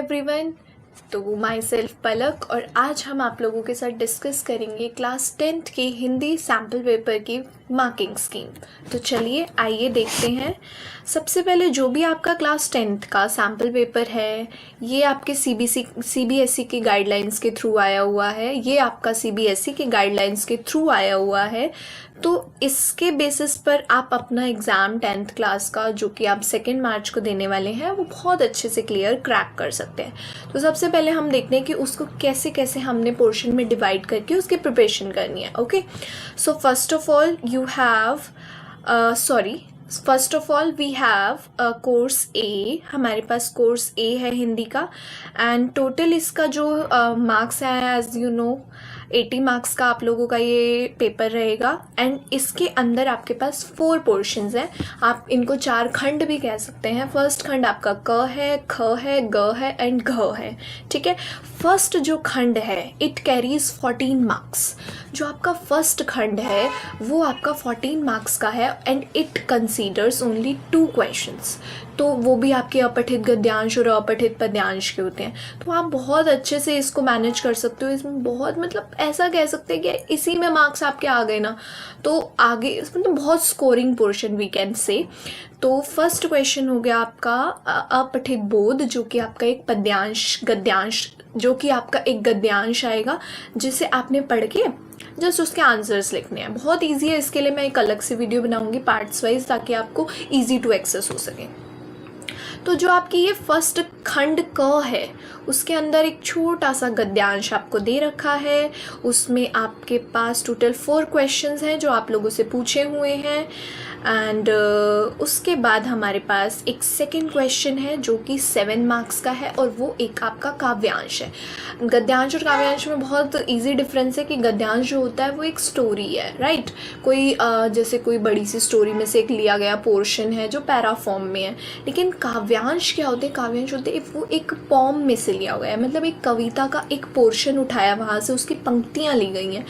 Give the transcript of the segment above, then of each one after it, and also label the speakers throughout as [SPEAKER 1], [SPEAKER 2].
[SPEAKER 1] Everyone, तो my self पलक और आज हम आप लोगों के साथ डिस्कस करेंगे क्लास 10th की हिंदी सैम्पल पेपर की मार्किंग स्कीम। तो चलिए आइए देखते हैं। सबसे पहले जो भी आपका क्लास 10th का सैम्पल पेपर है ये आपके सीबीएसई की गाइडलाइंस के थ्रू आया हुआ है, ये आपका सीबीएसई की गाइडलाइंस के थ्रू आया हुआ है। तो इसके बेसिस पर आप अपना एग्ज़ाम 10th क्लास का जो कि आप 2 मार्च को देने वाले हैं वो बहुत अच्छे से क्लियर क्रैक कर सकते हैं। तो सबसे पहले हम देखते हैं कि उसको कैसे कैसे हमने पोर्शन में डिवाइड करके उसकी प्रिपरेशन करनी है। Okay, so first of all we have course a. हमारे पास कोर्स ए है हिंदी का एंड टोटल इसका जो मार्क्स है एज यू नो 80 मार्क्स का आप लोगों का ये पेपर रहेगा। एंड इसके अंदर आपके पास 4 पोर्शंस हैं, आप इनको 4 खंड भी कह सकते हैं। फर्स्ट खंड आपका क है, ख है, ग है एंड घ है। ठीक है, फर्स्ट जो खंड है इट कैरीज 14 मार्क्स। जो आपका फर्स्ट खंड है वो आपका 14 मार्क्स का है and it considers only 2 questions. तो वो भी आपके अपठित गद्यांश और अपठित पद्यांश के होते हैं। तो आप बहुत अच्छे से इसको मैनेज कर सकते हो। इसमें बहुत मतलब ऐसा कह सकते हैं कि इसी में मार्क्स आपके आ गए ना, तो आगे इसमें तो बहुत scoring portion we can say. तो फर्स्ट क्वेश्चन हो गया आपका अपठित बोध, जो कि आपका एक गद्यांश जो कि आपका एक गद्यांश आएगा जिसे आपने पढ़ के जस्ट उसके आंसर्स लिखने हैं। बहुत ईजी है, इसके लिए मैं एक अलग से वीडियो बनाऊंगी पार्ट्स वाइज ताकि आपको ईजी टू एक्सेस हो सके। तो जो आपकी ये फर्स्ट खंड क है उसके अंदर एक छोटा सा गद्यांश आपको दे रखा है। उसमें आपके पास टोटल 4 क्वेश्चंस हैं जो आप लोगों से पूछे हुए हैं एंड उसके बाद हमारे पास एक सेकंड क्वेश्चन है जो कि 7 मार्क्स का है और वो एक आपका काव्यांश है। गद्यांश और काव्यांश में बहुत इजी डिफरेंस है कि गद्यांश जो होता है वो एक स्टोरी है, राइट। कोई जैसे कोई बड़ी सी स्टोरी में से एक लिया गया पोर्शन है जो पैरा फॉर्म में है। लेकिन काव्यांश क्या होते हैं? काव्यांश होते हैं वो एक पॉम में से लिया गया है, मतलब एक कविता का एक पोर्शन उठाया, वहाँ से उसकी पंक्तियाँ ली गई हैं।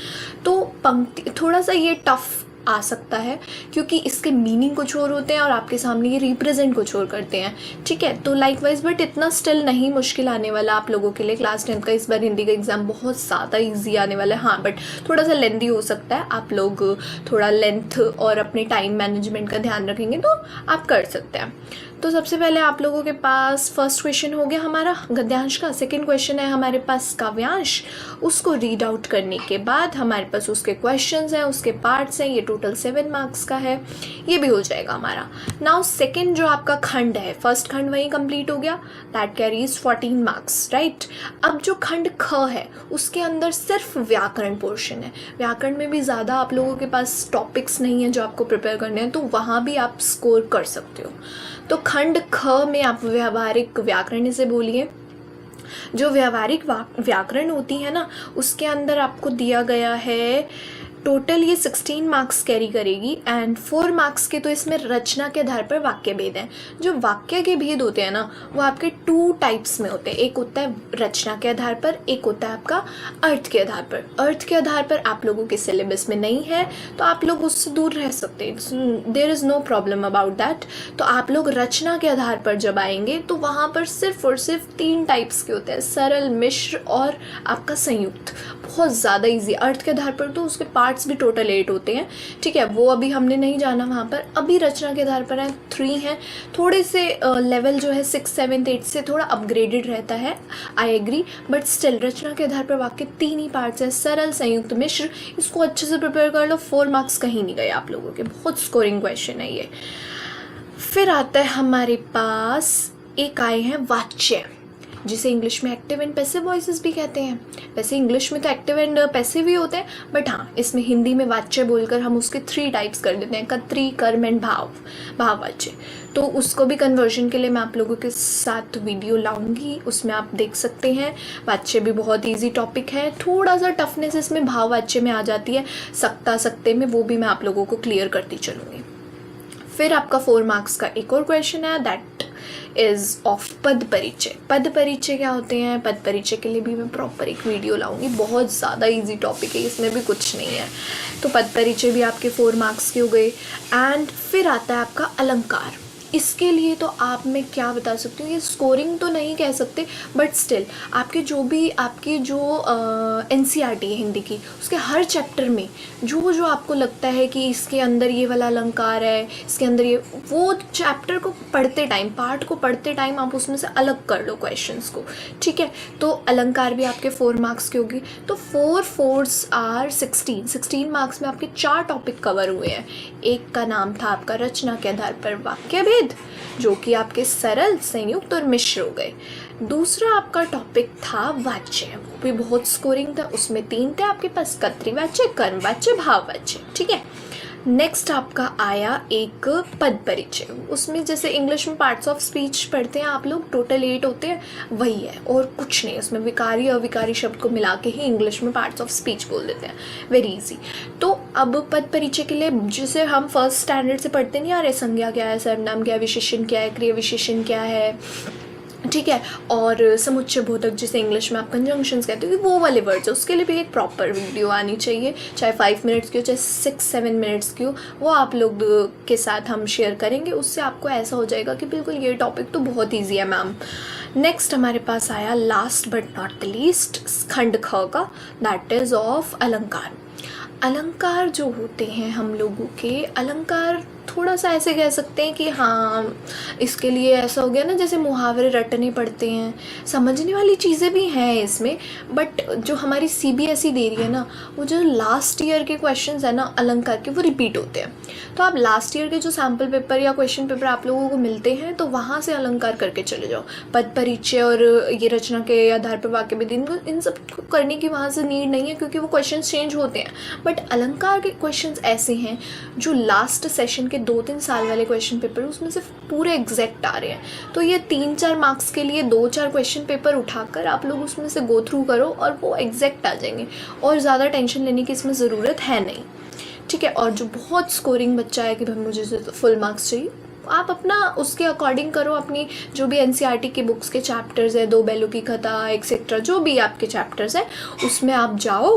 [SPEAKER 1] तो पंक्ति थोड़ा सा ये टफ आ सकता है क्योंकि इसके मीनिंग कुछ और होते हैं और आपके सामने ये रिप्रेजेंट कुछ और करते हैं। ठीक है, तो लाइकवाइज बट इतना स्टिल नहीं मुश्किल आने वाला आप लोगों के लिए। क्लास 10th का इस बार हिंदी का एग्ज़ाम बहुत ज़्यादा इजी आने वाला है। हाँ, बट थोड़ा सा लेंथी हो सकता है। आप लोग थोड़ा लेंथ और अपने टाइम मैनेजमेंट का ध्यान रखेंगे तो आप कर सकते हैं। तो सबसे पहले आप लोगों के पास फर्स्ट क्वेश्चन हो गया हमारा गद्यांश का। सेकंड क्वेश्चन है हमारे पास काव्यांश। उसको रीड आउट करने के बाद हमारे पास उसके क्वेश्चंस हैं, उसके पार्ट्स हैं। ये टोटल 7 मार्क्स का है, ये भी हो जाएगा हमारा। नाउ सेकंड जो आपका खंड है, फर्स्ट खंड वहीं कंप्लीट हो गया, दैट कैरीज 14 मार्क्स, राइट। अब जो खंड ख है उसके अंदर सिर्फ व्याकरण पोर्शन है। व्याकरण में भी ज़्यादा आप लोगों के पास टॉपिक्स नहीं है जो आपको प्रिपेयर करने हैं, तो वहाँ भी आप स्कोर कर सकते हो। तो खंड ख में आप व्यवहारिक व्याकरण इसे बोलिए। जो व्यवहारिक व्याकरण होती है ना उसके अंदर आपको दिया गया है टोटल ये 16 मार्क्स कैरी करेगी एंड 4 मार्क्स के तो इसमें रचना के आधार पर वाक्य भेद हैं। जो वाक्य के भेद होते हैं ना वो आपके 2 टाइप्स में होते हैं। एक होता है रचना के आधार पर, एक होता है आपका अर्थ के आधार पर। अर्थ के आधार पर आप लोगों के सिलेबस में नहीं है तो आप लोग उससे दूर रह सकते हैं, there is no problem about that. तो आप लोग रचना के आधार पर जब आएंगे तो वहाँ पर सिर्फ और सिर्फ 3 टाइप्स के होते हैं, सरल, मिश्र और आपका संयुक्त। बहुत ज़्यादा ईजी। अर्थ के आधार पर तो उसके पार्ट्स भी टोटल 8 होते हैं। ठीक है, वो अभी हमने नहीं जाना वहाँ पर। अभी रचना के आधार पर है 3 हैं। थोड़े से लेवल जो है 6, 7, 8 से थोड़ा अपग्रेडेड रहता है, आई एग्री, बट स्टिल रचना के आधार पर वाक्य 3 ही पार्ट्स हैं, सरल, संयुक्त, मिश्र। इसको अच्छे से प्रिपेयर कर लो, 4 मार्क्स कहीं नहीं गए आप लोगों के। बहुत स्कोरिंग क्वेश्चन है ये। फिर आता है हमारे पास एक आए हैं वाच्य, जिसे इंग्लिश में एक्टिव एंड पैसिव वॉइसेस भी कहते हैं। वैसे इंग्लिश में तो एक्टिव एंड पैसिव ही होते हैं, बट हाँ इसमें हिंदी में वाच्य बोलकर हम उसके 3 टाइप्स कर देते हैं, कर्तरी, कर्म एंड भाववाच्य। तो उसको भी कन्वर्जन के लिए मैं आप लोगों के साथ वीडियो लाऊंगी, उसमें आप देख सकते हैं। वाच्य भी बहुत ईजी टॉपिक है, थोड़ा सा टफनेस इसमें भाववाच्य में आ जाती है, सकता सकते में, वो भी मैं आप लोगों को क्लियर करती चलूँगी। फिर आपका 4 मार्क्स का एक और क्वेश्चन है, दैट इज़ ऑफ पद परिचय। पद परिचय क्या होते हैं? पद परिचय के लिए भी मैं प्रॉपर एक वीडियो लाऊंगी, बहुत ज़्यादा इजी टॉपिक है, इसमें भी कुछ नहीं है। तो पद परिचय भी आपके 4 मार्क्स के हो गए। एंड फिर आता है आपका अलंकार। इसके लिए तो आप मैं क्या बता सकती हूँ, ये स्कोरिंग तो नहीं कह सकते, बट स्टिल आपके जो भी आपकी जो NCERT है हिंदी की, उसके हर चैप्टर में जो जो आपको लगता है कि इसके अंदर ये वाला अलंकार है, इसके अंदर ये, वो चैप्टर को पढ़ते टाइम, पार्ट को पढ़ते टाइम आप उसमें से अलग कर लो क्वेश्चंस को, ठीक है। तो अलंकार भी आपके 4 मार्क्स की होगी, तो 4 4s आर 16 मार्क्स में आपके 4 टॉपिक कवर हुए हैं। एक का नाम था आपका रचना के आधार पर वाक्य भेद, जो कि आपके सरल, संयुक्त और मिश्र हो गए। दूसरा आपका टॉपिक था वाच्य, वो भी बहुत स्कोरिंग था, उसमें 3 थे आपके पास, कर्तृवाच्य, कर्मवाच्य, भाववाच्य, ठीक है। नेक्स्ट आपका आया एक पद परिचय, उसमें जैसे इंग्लिश में पार्ट्स ऑफ स्पीच पढ़ते हैं आप लोग, टोटल 8 होते हैं, वही है और कुछ नहीं, उसमें विकारी अविकारी शब्द को मिला के ही इंग्लिश में पार्ट्स ऑफ स्पीच बोल देते हैं, वेरी इजी। तो अब पद परिचय के लिए जिसे हम फर्स्ट स्टैंडर्ड से पढ़ते नहीं आ रहे, संज्ञा क्या है, सर्वनाम क्या है, विशेषण क्या है, क्रिया विशेषण क्या है, ठीक है, और समुच्चय बोधक जिसे इंग्लिश में आप कंजंक्शंस कहते हो, वो वाले वर्ड्स है, उसके लिए भी एक प्रॉपर वीडियो आनी चाहिए, चाहे 5 मिनट्स की हो, चाहे 6-7 मिनट्स की हो, वो आप लोग के साथ हम शेयर करेंगे। उससे आपको ऐसा हो जाएगा कि बिल्कुल ये टॉपिक तो बहुत ईजी है मैम। नेक्स्ट हमारे पास आया last but not the least खंड ख का, दैट इज़ ऑफ अलंकार। अलंकार जो होते हैं हम लोगों के, अलंकार थोड़ा सा ऐसे कह सकते हैं कि हाँ, इसके लिए ऐसा हो गया ना, जैसे मुहावरे रटने पड़ते हैं, समझने वाली चीज़ें भी हैं इसमें, बट जो हमारी CBSE दे रही है ना, वो जो लास्ट ईयर के क्वेश्चंस है ना अलंकार के, वो रिपीट होते हैं। तो आप लास्ट ईयर के जो सैम्पल पेपर या क्वेश्चन पेपर आप लोगों को मिलते हैं, तो वहाँ से अलंकार करके चले जाओ। पद परिचय और ये रचना के आधार पर वाक्य भेद, इन सब को करने की वहाँ से नीड नहीं है, क्योंकि वो क्वेश्चन चेंज होते हैं। बट अलंकार के क्वेश्चन ऐसे हैं जो लास्ट सेशन के 2-3 साल वाले क्वेश्चन पेपर, उसमें से पूरे एग्जैक्ट आ रहे हैं। तो ये 3-4 मार्क्स के लिए 2-4 क्वेश्चन पेपर उठाकर आप लोग उसमें से गो थ्रू करो, और वो एग्जैक्ट आ जाएंगे, और ज़्यादा टेंशन लेने की इसमें ज़रूरत है नहीं, ठीक है। और जो बहुत स्कोरिंग बच्चा है कि भाई मुझे फुल मार्क्स चाहिए, आप अपना उसके अकॉर्डिंग करो, अपनी जो भी NCERT की बुक्स के चैप्टर्स है, 2 बैलों की कथा एक्सेट्रा, जो भी आपके चैप्टर्स है, उसमें आप जाओ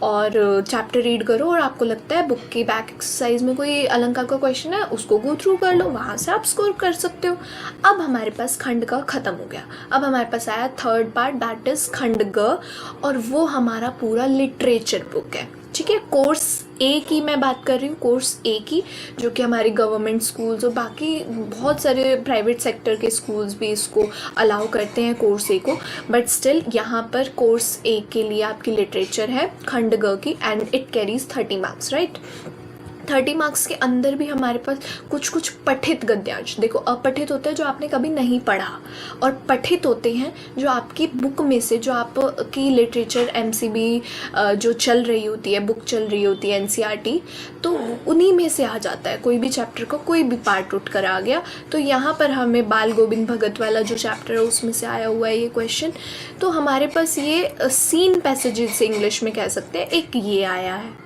[SPEAKER 1] और चैप्टर रीड करो, और आपको लगता है बुक की बैक एक्सरसाइज में कोई अलंकार का क्वेश्चन है, उसको गो थ्रू कर लो, वहाँ से आप स्कोर कर सकते हो। अब हमारे पास खंड का ख़त्म हो गया, अब हमारे पास आया थर्ड पार्ट, दैट इज़ खंड ग, और वो हमारा पूरा लिटरेचर बुक है, ठीक है। कोर्स ए की मैं बात कर रही हूँ, कोर्स ए की, जो कि हमारे गवर्नमेंट स्कूल्स और बाकी बहुत सारे प्राइवेट सेक्टर के स्कूल्स भी इसको अलाउ करते हैं कोर्स ए को, बट स्टिल यहाँ पर कोर्स ए के लिए आपकी लिटरेचर है खंड ग की, and it carries 30 marks, right. 30 marks के अंदर भी हमारे पास कुछ कुछ पठित गद्यांश, देखो अपठित होता है जो आपने कभी नहीं पढ़ा, और पठित होते हैं जो आपकी बुक में से, जो आपकी लिटरेचर MCB जो चल रही होती है, बुक चल रही होती है NCERT, तो उन्हीं में से आ जाता है, कोई भी चैप्टर का कोई भी पार्ट उठ कर आ गया। तो यहाँ पर हमें बाल गोविंद भगत वाला जो चैप्टर है उसमें से आया हुआ है ये क्वेश्चन। तो हमारे पास ये सीन पैसेजेस इंग्लिश में कह सकते हैं, एक ये आया है।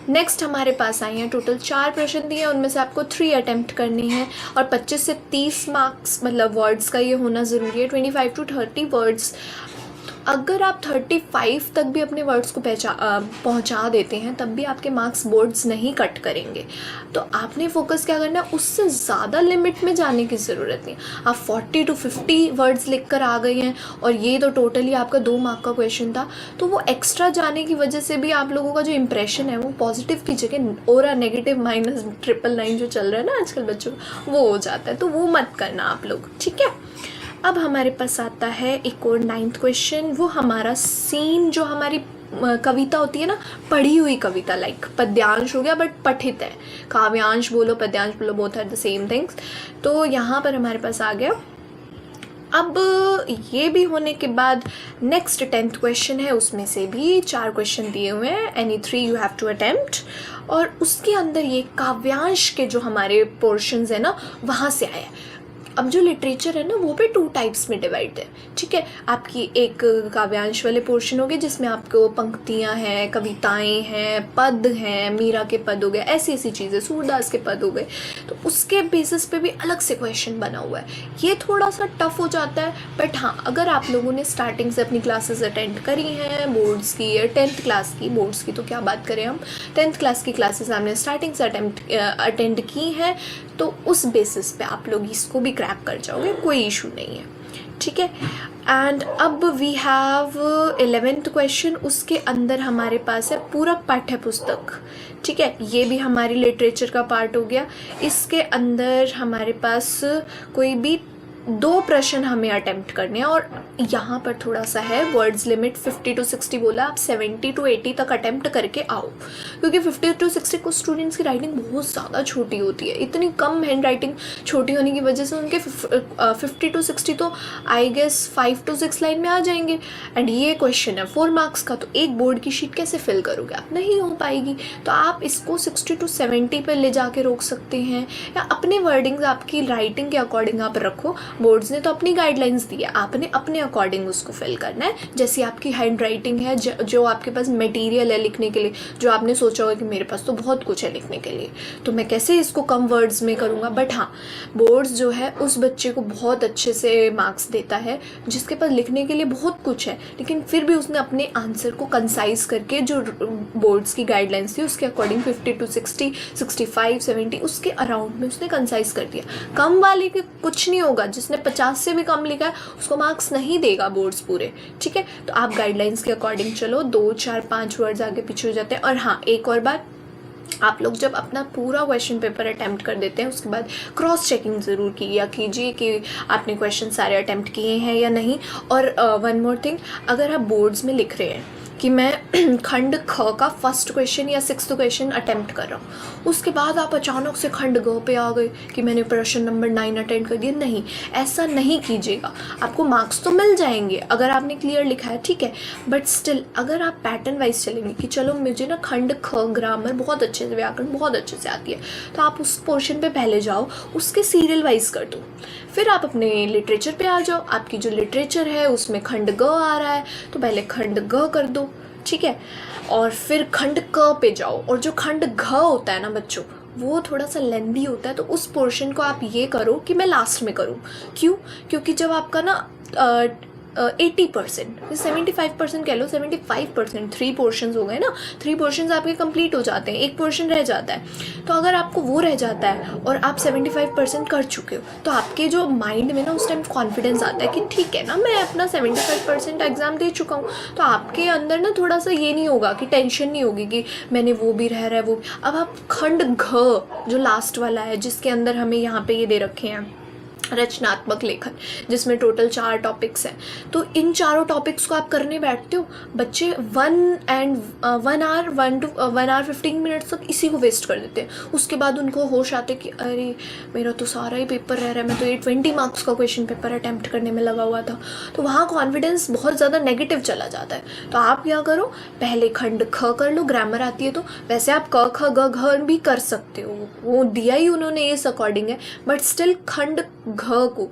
[SPEAKER 1] नेक्स्ट हमारे पास आई हैं टोटल 4 प्रश्न दिए हैं, उनमें से आपको 3 अटेम्प्ट करने हैं, और 25 से 30 मार्क्स मतलब वर्ड्स का ये होना ज़रूरी है, 25 to 30 वर्ड्स। अगर आप 35 तक भी अपने वर्ड्स को पहुंचा देते हैं, तब भी आपके मार्क्स बोर्ड्स नहीं कट करेंगे। तो आपने फोकस क्या करना है, उससे ज़्यादा लिमिट में जाने की ज़रूरत नहीं। आप 40 to 50 वर्ड्स लिख कर आ गए हैं, और ये तो टोटली आपका 2 मार्क का क्वेश्चन था, तो वो एक्स्ट्रा जाने की वजह से भी आप लोगों का जो इंप्रेशन है वो पॉजिटिव की जगह और नेगेटिव -999 जो चल रहा है ना आजकल बच्चों का, वो हो जाता है। तो वो मत करना आप लोग, ठीक है। अब हमारे पास आता है एक और 9th क्वेश्चन, वो हमारा सीन, जो हमारी कविता होती है ना, पढ़ी हुई कविता, लाइक पद्यांश हो गया बट पठित है, काव्यांश बोलो पद्यांश बोलो, both are the same things. तो यहाँ पर हमारे पास आ गया। अब ये भी होने के बाद नेक्स्ट 10th क्वेश्चन है, उसमें से भी 4 क्वेश्चन दिए हुए हैं, any 3 you have to attempt, और उसके अंदर ये काव्यांश के जो हमारे पोर्शंस है ना, वहाँ से आया है। अब जो लिटरेचर है ना, वो भी 2 टाइप्स में डिवाइड है, ठीक है। आपकी एक काव्यांश वाले पोर्शन हो गए, जिसमें आपको पंक्तियाँ हैं, कविताएं हैं, पद हैं, मीरा के पद हो गए, ऐसी ऐसी चीज़ें, सूरदास के पद हो गए, तो उसके बेसिस पे भी अलग से क्वेश्चन बना हुआ है। ये थोड़ा सा टफ हो जाता है, बट हाँ, अगर आप लोगों ने स्टार्टिंग से अपनी क्लासेस अटेंड करी हैं बोर्ड्स की या 10th क्लास की, बोर्ड्स की तो क्या बात करें हम, 10th क्लास की क्लासेस हमने स्टार्टिंग से अटेंड की हैं, तो उस बेसिस पे आप लोग इसको भी क्रैक कर जाओगे, कोई इशू नहीं है, ठीक है। एंड अब वी हैव 11th क्वेश्चन, उसके अंदर हमारे पास है पूरा पाठ्य पुस्तक, ठीक है। ये भी हमारी लिटरेचर का पार्ट हो गया। इसके अंदर हमारे पास कोई भी 2 प्रश्न हमें अटेम्प्ट करने हैं, और यहाँ पर थोड़ा सा है वर्ड्स लिमिट 50 to 60 बोला, आप 70 to 80 तक अटेम्प्ट करके आओ, क्योंकि 50 to 60 को स्टूडेंट्स की राइटिंग बहुत ज़्यादा छोटी होती है। इतनी कम हैंड राइटिंग छोटी होने की वजह से उनके 50 to 60 तो आई गेस 5 to 6 लाइन में आ जाएंगे। एंड ये क्वेश्चन है 4 मार्क्स का, तो एक बोर्ड की शीट कैसे फिल करोगे आप, नहीं हो पाएगी। तो आप इसको 60 to 70 पर ले जाके रोक सकते हैं, या अपने वर्डिंग्स आपकी राइटिंग के अकॉर्डिंग आप रखो। बोर्ड्स ने तो अपनी गाइडलाइंस दी है, आपने अपने अकॉर्डिंग उसको फिल करना है, जैसी आपकी हैंड राइटिंग है, जो आपके पास मटेरियल है लिखने के लिए, जो आपने सोचा होगा कि मेरे पास तो बहुत कुछ है लिखने के लिए, तो मैं कैसे इसको कम वर्ड्स में करूँगा। बट हाँ, बोर्ड्स जो है उस बच्चे को बहुत अच्छे से मार्क्स देता है जिसके पास लिखने के लिए बहुत कुछ है, लेकिन फिर भी उसने अपने आंसर को कंसाइज करके जो बोर्ड्स की गाइडलाइंस थी उसके अकॉर्डिंग 50 to 60, 65, 70 उसके अराउंड में उसने कंसाइज कर दिया। कम वाले के कुछ नहीं होगा, जिसने 50 से भी कम लिखा है उसको मार्क्स नहीं देगा बोर्ड्स पूरे, ठीक है। तो आप गाइडलाइंस के अकॉर्डिंग चलो, 2, 4, 5 वर्ड्स आगे पीछे हो जाते हैं। और हाँ, एक और बात, आप लोग जब अपना पूरा क्वेश्चन पेपर अटेम्प्ट कर देते हैं उसके बाद क्रॉस चेकिंग ज़रूर कीजिए कि आपने क्वेश्चन सारे अटेम्प्ट किए हैं या नहीं। और वन मोर थिंग, अगर आप बोर्ड्स में लिख रहे हैं कि मैं खंड ख का फर्स्ट क्वेश्चन या 6th क्वेश्चन अटेम्प्ट कर रहा हूँ, उसके बाद आप अचानक से खंड ग पे आ गए कि मैंने प्रश्न नंबर 9 अटेम्प्ट कर दिया, नहीं, ऐसा नहीं कीजिएगा। आपको मार्क्स तो मिल जाएंगे अगर आपने क्लियर लिखा है, ठीक है, बट स्टिल अगर आप पैटर्न वाइज चलेंगे कि चलो मुझे ना खंड ख ग्रामर बहुत अच्छे से, व्याकरण बहुत अच्छे से आती है, तो आप उस पोर्शन पे पहले जाओ, उसके सीरियल वाइज कर दो, फिर आप अपने लिटरेचर पे आ जाओ। आपकी जो लिटरेचर है उसमें खंड ग आ रहा है तो पहले खंड ग कर दो, ठीक है, और फिर खंड क पे जाओ। और जो खंड घ होता है ना बच्चों, वो थोड़ा सा लेंदी होता है, तो उस पोर्शन को आप ये करो कि मैं लास्ट में करूँ। क्यों? क्योंकि जब आपका ना 80%, 75% कह लो, 75%, 3 पोर्शंस हो गए ना, 3 पोर्शंस आपके कंप्लीट हो जाते हैं, एक पोर्शन रह जाता है। तो अगर आपको वो रह जाता है और आप 75% कर चुके हो, तो आपके जो माइंड में ना उस टाइम कॉन्फिडेंस आता है कि ठीक है ना, मैं अपना 75% एग्ज़ाम दे चुका हूँ। तो आपके अंदर ना थोड़ा सा ये नहीं होगा कि टेंशन नहीं होगी कि मैंने वो भी रह रहा है वो। अब आप खंड घ जो लास्ट वाला है, जिसके अंदर हमें यहाँ पे ये दे रखे हैं रचनात्मक लेखन, जिसमें टोटल 4 टॉपिक्स हैं, तो इन चारों टॉपिक्स को आप करने बैठते हो, बच्चे 1 hour 15 मिनट्स तक इसी को वेस्ट कर देते हैं। उसके बाद उनको होश आते कि अरे मेरा तो सारा ही पेपर रह रहा है, मैं तो ये 20 मार्क्स का क्वेश्चन पेपर अटैम्प्ट करने में लगा हुआ था। तो वहाँ कॉन्फिडेंस बहुत ज़्यादा नेगेटिव चला जाता है। तो आप क्या करो, पहले खंड ख कर लो, ग्रामर आती है तो, वैसे आप क ख ग घ भी कर सकते हो, वो दिया ही उन्होंने इस अकॉर्डिंग है, बट स्टिल खंड घ को,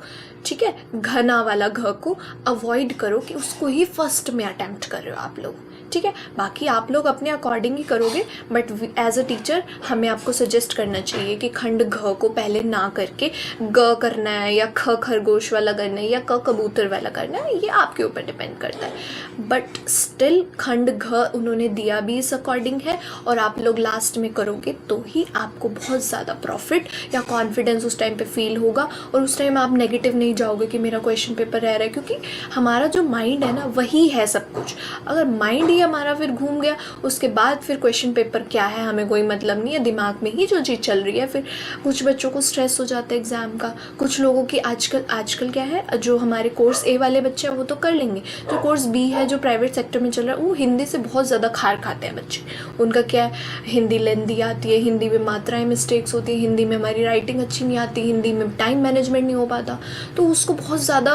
[SPEAKER 1] ठीक है, घना वाला घ को अवॉइड करो कि उसको ही फर्स्ट में अटेम्प्ट कर रहे हो आप लोग, ठीक है। बाकी आप लोग अपने अकॉर्डिंग ही करोगे, बट एज अ टीचर हमें आपको सजेस्ट करना चाहिए कि खंड घ को पहले ना करके ग करना है, या ख खरगोश वाला करना है, या क कबूतर वाला करना है, ये आपके ऊपर डिपेंड करता है। बट स्टिल खंड घ उन्होंने दिया भी इस अकॉर्डिंग है, और आप लोग लास्ट में करोगे तो ही आपको बहुत ज़्यादा प्रॉफिट या कॉन्फिडेंस उस टाइम पे फील होगा, और उस टाइम आप नेगेटिव नहीं जाओगे कि मेरा क्वेश्चन पेपर रह रहा है, क्योंकि हमारा जो माइंड है ना वही है सब कुछ। अगर माइंड ही हमारा फिर घूम गया, उसके बाद फिर क्वेश्चन पेपर क्या है हमें कोई मतलब नहीं है, दिमाग में ही जो चीज़ चल रही है। फिर कुछ बच्चों को स्ट्रेस हो जाता है एग्ज़ाम का, कुछ लोगों की आजकल क्या है, जो हमारे कोर्स ए वाले बच्चे हैं वो तो कर लेंगे, जो कोर्स बी है जो प्राइवेट सेक्टर में चल रहा है, वो हिंदी से बहुत ज़्यादा खार खाते हैं बच्चे। उनका क्या है, हिंदी लेंदी आती है, हिंदी में मात्राएँ मिस्टेक्स होती है, हिंदी में हमारी राइटिंग अच्छी नहीं आती, हिंदी में टाइम मैनेजमेंट नहीं हो पाता, तो उसको बहुत ज़्यादा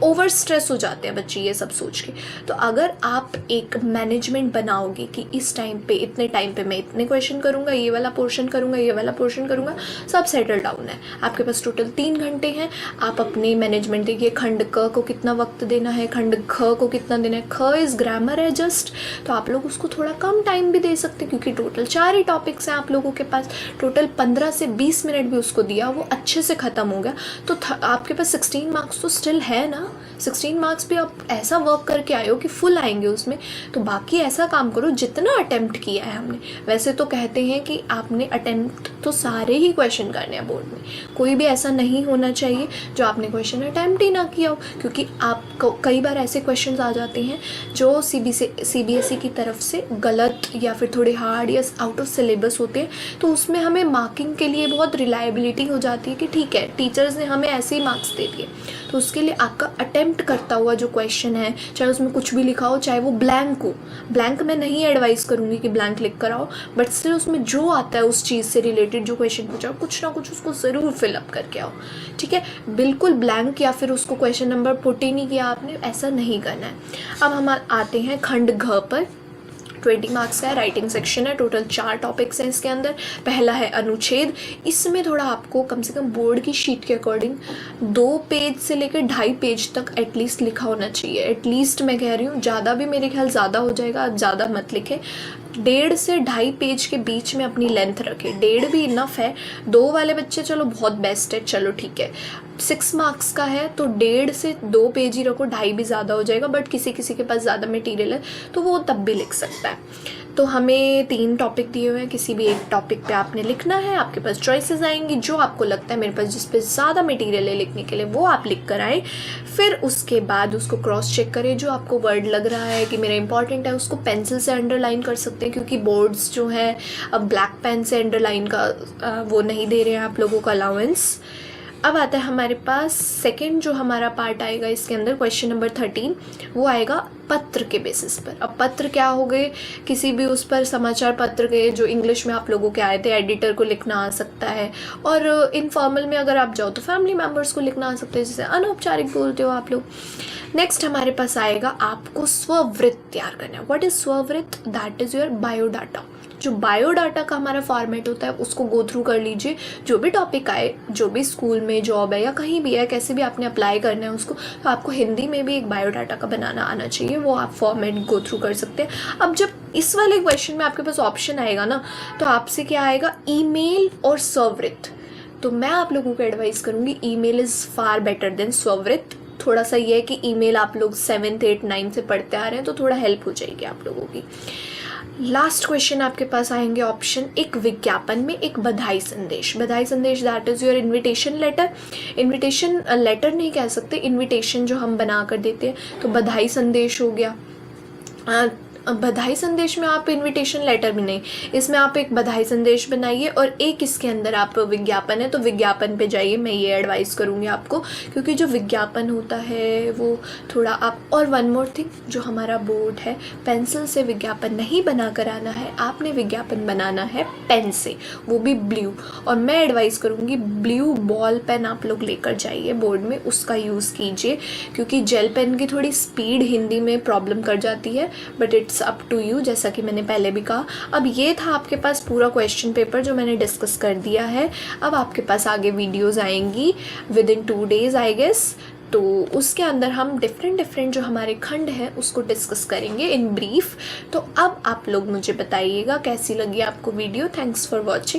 [SPEAKER 1] ओवर स्ट्रेस हो जाते हैं बच्चे ये सब सोच के। तो अगर आप एक मैनेजमेंट बनाओगे कि इस टाइम पे, इतने टाइम पे मैं इतने क्वेश्चन करूँगा, ये वाला पोर्शन करूँगा, ये वाला पोर्शन करूँगा, सब सेटल डाउन है। आपके पास टोटल 3 घंटे हैं, आप अपने मैनेजमेंट देखिए, खंड क को कितना वक्त देना है, खंड ख को कितना देना है। ख इज़ ग्रामर है जस्ट, तो आप लोग उसको थोड़ा कम टाइम भी दे सकते हैं, क्योंकि टोटल 4 ही टॉपिक्स हैं आप लोगों के पास, टोटल 15 से 20 मिनट भी उसको दिया, वो अच्छे से ख़त्म हो गया, तो आपके पास 16 मार्क्स तो स्टिल है ना। ना, 16 मार्क्स पे आप ऐसा वर्क करके आए हो कि फुल आएंगे उसमें, तो बाकी ऐसा काम करो जितना अटेम्प्ट किया है हमने। वैसे तो कहते हैं कि आपने अटेम्प्ट तो सारे ही क्वेश्चन करने हैं बोर्ड में, कोई भी ऐसा नहीं होना चाहिए जो आपने क्वेश्चन अटेम्प्ट ही ना किया हो, क्योंकि आपको कई बार ऐसे क्वेश्चन आ जाते हैं जो CBSE की तरफ से गलत या फिर थोड़े हार्ड या आउट ऑफ सिलेबस होते हैं, तो उसमें हमें मार्किंग के लिए बहुत रिलायबिलिटी हो जाती है कि ठीक है टीचर्स ने हमें ऐसे ही मार्क्स दे दिए। तो उसके लिए आपका अटेम्प्ट करता हुआ जो क्वेश्चन है, चाहे उसमें कुछ भी लिखा हो, चाहे वो ब्लैंक हो, ब्लैंक मैं नहीं एडवाइस करूँगी कि ब्लैंक लिख कर आओ, बट स्टिल उसमें जो आता है उस चीज़ से रिलेटेड जो क्वेश्चन पूछा, कुछ ना कुछ उसको ज़रूर फिलअप करके आओ, ठीक है। बिल्कुल ब्लैंक या फिर उसको क्वेश्चन नंबर पुट ही नहीं किया आपने, ऐसा नहीं करना है। अब हम आते हैं खंड घ पर। 20 मार्क्स का है, राइटिंग सेक्शन है, टोटल 4 टॉपिक्स हैं इसके अंदर। पहला है अनुच्छेद। इसमें थोड़ा आपको कम से कम बोर्ड की शीट के अकॉर्डिंग 2 पेज से लेकर 2.5 पेज तक एटलीस्ट लिखा होना चाहिए। एटलीस्ट मैं कह रही हूँ, ज़्यादा भी मेरे ख्याल ज़्यादा हो जाएगा, आप ज़्यादा मत लिखें। 1.5 से 2.5 पेज के बीच में अपनी लेंथ रखें, 1.5 भी इनफ है। 2 वाले बच्चे चलो बहुत बेस्ट है, चलो ठीक है। 6 मार्क्स का है तो 1.5 से 2 पेज ही रखो, 2.5 भी ज़्यादा हो जाएगा, बट किसी किसी के पास ज़्यादा मटेरियल है तो वो तब भी लिख सकता है। तो हमें 3 टॉपिक दिए हुए हैं, किसी भी एक टॉपिक पे आपने लिखना है। आपके पास चॉइसेस आएंगी, जो आपको लगता है मेरे पास जिस पे ज़्यादा मटेरियल है लिखने के लिए वो आप लिख कर आए। फिर उसके बाद उसको क्रॉस चेक करें, जो आपको वर्ड लग रहा है कि मेरा इंपॉर्टेंट है उसको पेंसिल से अंडरलाइन कर सकते हैं, क्योंकि बोर्ड्स जो हैं अब ब्लैक पेन से अंडरलाइन का वो नहीं दे रहे हैं आप लोगों को अलाउंस। अब आता है हमारे पास सेकंड जो हमारा पार्ट आएगा इसके अंदर, क्वेश्चन नंबर 13, वो आएगा पत्र के बेसिस पर। अब पत्र क्या हो गए, किसी भी उस पर समाचार पत्र के जो इंग्लिश में आप लोगों के आए थे, एडिटर को लिखना आ सकता है, और इनफॉर्मल में अगर आप जाओ तो फैमिली मेम्बर्स को लिखना आ सकता है, जिसे अनौपचारिक बोलते हो आप लोग। नेक्स्ट हमारे पास आएगा आपको स्ववृत्त तैयार करना है। व्हाट इज स्ववृत्त? That is your biodata. जो बायोडाटा का हमारा फॉर्मेट होता है उसको गो थ्रू कर लीजिए। जो भी टॉपिक आए, जो भी स्कूल में जॉब है या कहीं भी है, कैसे भी आपने अप्लाई करना है उसको, तो आपको हिंदी में भी एक बायोडाटा का बनाना आना चाहिए, वो आप फॉर्मेट गो थ्रू कर सकते हैं। अब जब इस वाले क्वेश्चन में आपके पास ऑप्शन आएगा ना, तो आपसे क्या आएगा, ईमेल और स्ववृत्त। तो मैं आप लोगों को एडवाइस करूँगी, email is far better than स्ववृत्त। थोड़ा सा ये है कि ईमेल आप लोग 7th 8th 9th से पढ़ते आ रहे हैं तो थोड़ा हेल्प हो जाएगी आप लोगों की। लास्ट क्वेश्चन आपके पास आएंगे ऑप्शन, एक विज्ञापन में एक बधाई संदेश। बधाई संदेश that is your invitation letter. Invitation letter नहीं कह सकते, इनविटेशन जो हम बना कर देते हैं, तो बधाई संदेश हो गया। बधाई संदेश में आप इनविटेशन लेटर भी नहीं, इसमें आप एक बधाई संदेश बनाइए और एक इसके अंदर आप विज्ञापन है तो विज्ञापन पे जाइए, मैं ये एडवाइस करूँगी आपको, क्योंकि जो विज्ञापन होता है वो थोड़ा आप। और वन मोर थिंग, जो हमारा बोर्ड है, पेंसिल से विज्ञापन नहीं बना कर आना है, आपने विज्ञापन बनाना है पेन से, वो भी ब्लू। और मैं एडवाइस करूँगी ब्लू बॉल पेन आप लोग लेकर जाइए बोर्ड में, उसका यूज़ कीजिए, क्योंकि जेल पेन की थोड़ी स्पीड हिंदी में प्रॉब्लम कर जाती है, but it's up to you, जैसा कि मैंने पहले भी कहा। अब ये था आपके पास पूरा क्वेश्चन पेपर जो मैंने डिस्कस कर दिया है। अब आपके पास आगे वीडियोस आएंगी within 2 days I guess, तो उसके अंदर हम डिफरेंट जो हमारे खंड हैं उसको डिस्कस करेंगे इन ब्रीफ। तो अब आप लोग मुझे बताइएगा कैसी लगी आपको वीडियो। Thanks for watching.